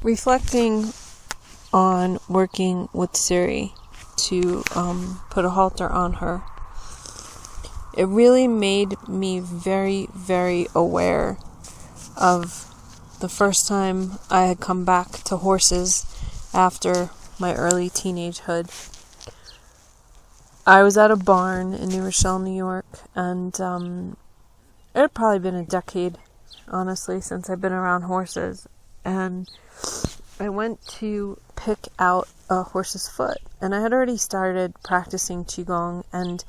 reflecting on working with Siri to put a halter on her, it really made me very, very aware of the first time I had come back to horses after my early teenagehood. I was at a barn in New Rochelle, New York, and it had probably been a decade, honestly, since I've been around horses. And I went to pick out a horse's foot, and I had already started practicing Qigong, and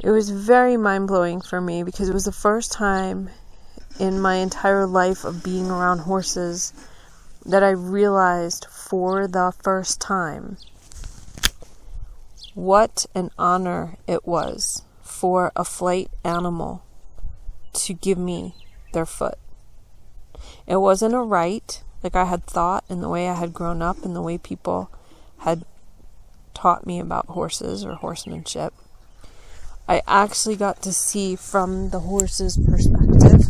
it was very mind-blowing for me because it was the first time in my entire life of being around horses that I realized for the first time what an honor it was for a flight animal to give me their foot. It wasn't a right, like I had thought in the way I had grown up and the way people had taught me about horses or horsemanship. I actually got to see from the horse's perspective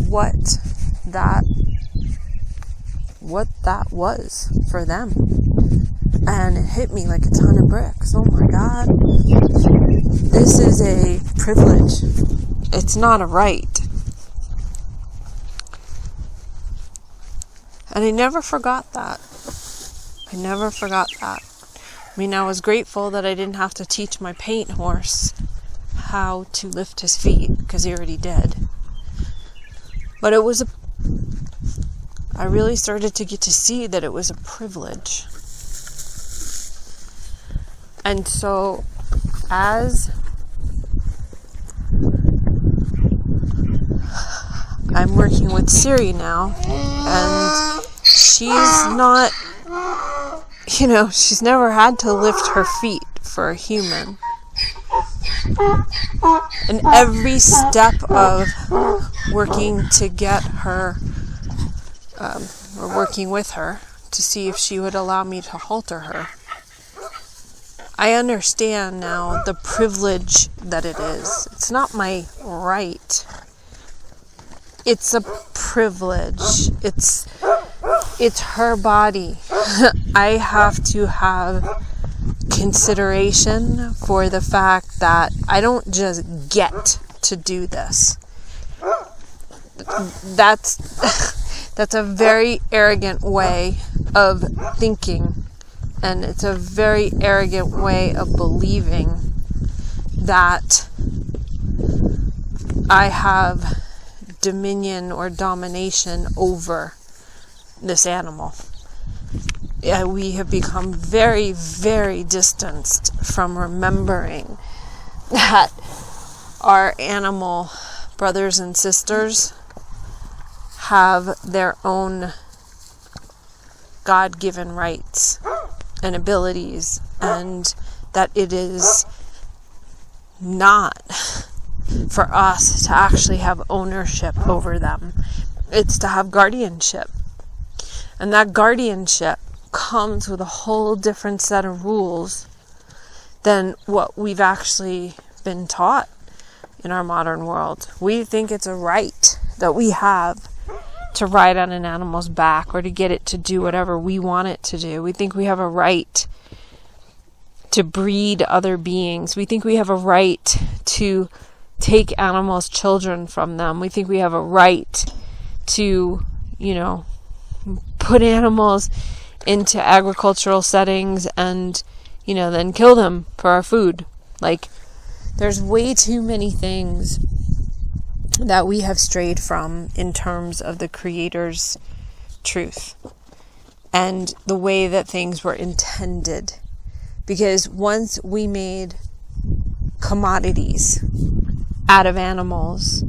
what that was for them. And it hit me like a ton of bricks. Oh my God. This is a privilege. It's not a right. And I never forgot that. I mean, I was grateful that I didn't have to teach my paint horse how to lift his feet, because he already did. But I really started to get to see that it was a privilege. And so, as I'm working with Siri now, and she's not, she's never had to lift her feet for a human. And every step of working to get her, or working with her to see if she would allow me to halter her, I understand now the privilege that it is. It's not my right. It's a privilege. It's her body. I have to have consideration for the fact that I don't just get to do this. That's a very arrogant way of thinking. And it's a very arrogant way of believing that I have dominion or domination over this animal. Yeah, we have become very, very distanced from remembering that our animal brothers and sisters have their own God-given rights and abilities, and that it is not for us to actually have ownership over them. It's to have guardianship. And that guardianship comes with a whole different set of rules than what we've actually been taught in our modern world. We think it's a right that we have to ride on an animal's back or to get it to do whatever we want it to do. We think we have a right to breed other beings. We think we have a right to take animals' children from them. We think we have a right to, put animals into agricultural settings and, then kill them for our food. Like, there's way too many things that we have strayed from in terms of the Creator's truth and the way that things were intended. Because once we made commodities out of animals,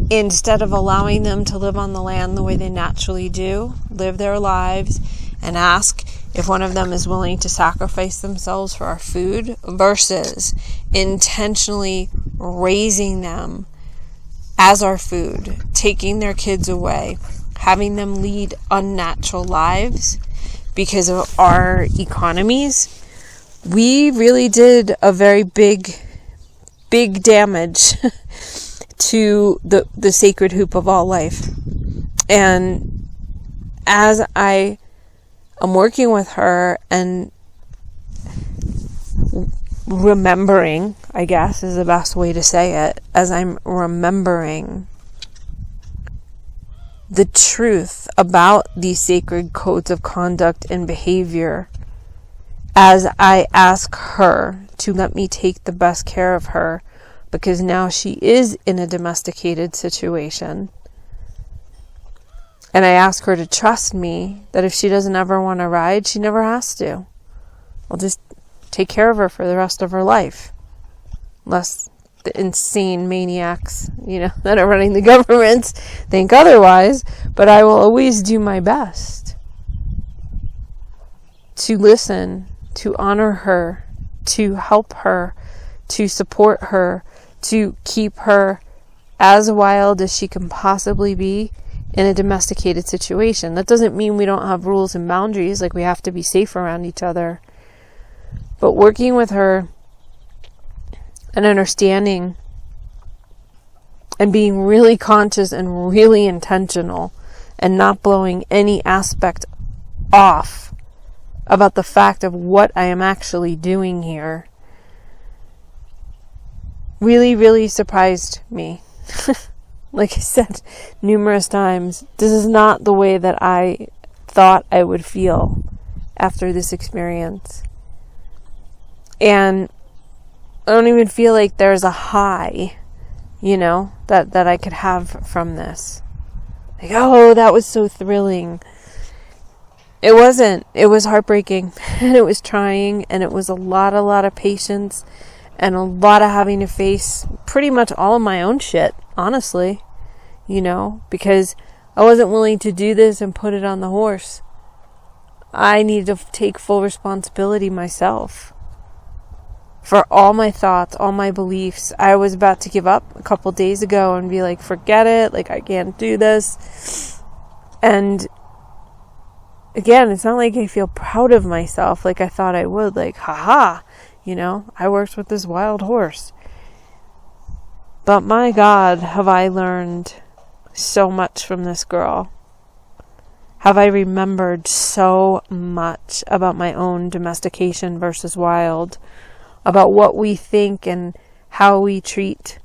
instead of allowing them to live on the land the way they naturally do, live their lives, and ask if one of them is willing to sacrifice themselves for our food, versus intentionally raising them as our food, taking their kids away, having them lead unnatural lives because of our economies, we really did a very big damage to the sacred hoop of all life. And as I am working with her and remembering, I guess is the best way to say it, as I'm remembering the truth about these sacred codes of conduct and behavior, as I ask her to let me take the best care of her, because now she is in a domesticated situation. And I ask her to trust me that if she doesn't ever want to ride, she never has to. I'll just take care of her for the rest of her life. Unless the insane maniacs, that are running the governments think otherwise. But I will always do my best to listen, to honor her, to help her, to support her, to keep her as wild as she can possibly be in a domesticated situation. That doesn't mean we don't have rules and boundaries, like we have to be safe around each other. But working with her and understanding and being really conscious and really intentional and not blowing any aspect off about the fact of what I am actually doing here really, really surprised me. Like I said numerous times, this is not the way that I thought I would feel after this experience. And I don't even feel like there's a high, that I could have from this. Like, oh, that was so thrilling. It wasn't. It was heartbreaking, and it was trying, and it was a lot of patience, and a lot of having to face pretty much all of my own shit, honestly, because I wasn't willing to do this and put it on the horse. I needed to take full responsibility myself for all my thoughts, all my beliefs. I was about to give up a couple days ago and be like, forget it, like I can't do this. And again, it's not like I feel proud of myself like I thought I would, like, haha, I worked with this wild horse. But my God, have I learned so much from this girl. Have I remembered so much about my own domestication versus wild, about what we think and how we treat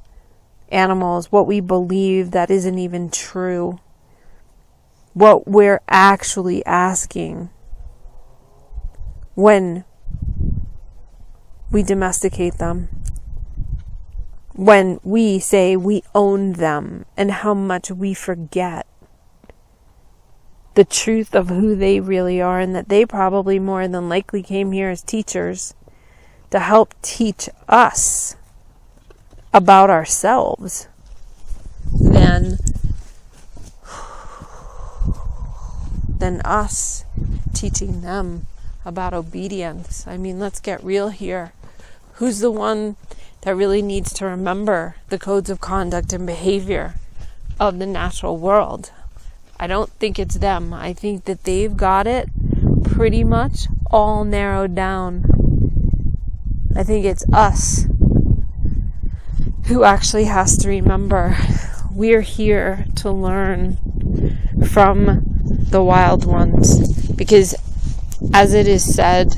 animals, what we believe that isn't even true, what we're actually asking when we domesticate them, when we say we own them, and how much we forget the truth of who they really are, and that they probably more than likely came here as teachers to help teach us about ourselves than us teaching them about obedience. I mean, let's get real here. Who's the one that really needs to remember the codes of conduct and behavior of the natural world? I don't think it's them. I think that they've got it pretty much all narrowed down. I think it's us who actually has to remember we're here to learn from the wild ones. Because as it is said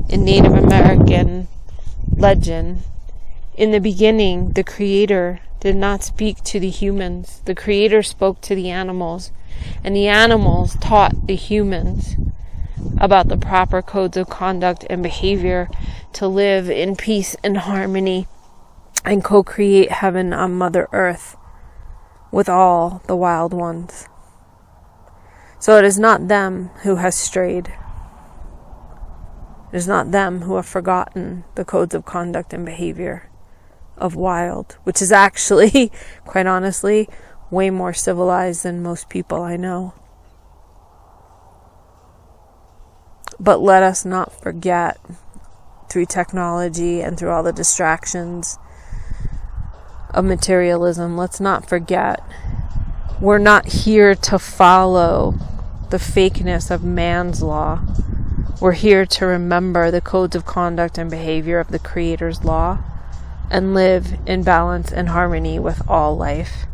in Native American legend, in the beginning, the Creator did not speak to the humans. The Creator spoke to the animals, and the animals taught the humans about the proper codes of conduct and behavior to live in peace and harmony and co-create heaven on Mother Earth with all the wild ones. So it is not them who has strayed. It is not them who have forgotten the codes of conduct and behavior of wild, which is actually, quite honestly, way more civilized than most people I know. But let us not forget, through technology and through all the distractions of materialism, let's not forget, we're not here to follow the fakeness of man's law. We're here to remember the codes of conduct and behavior of the Creator's law and live in balance and harmony with all life.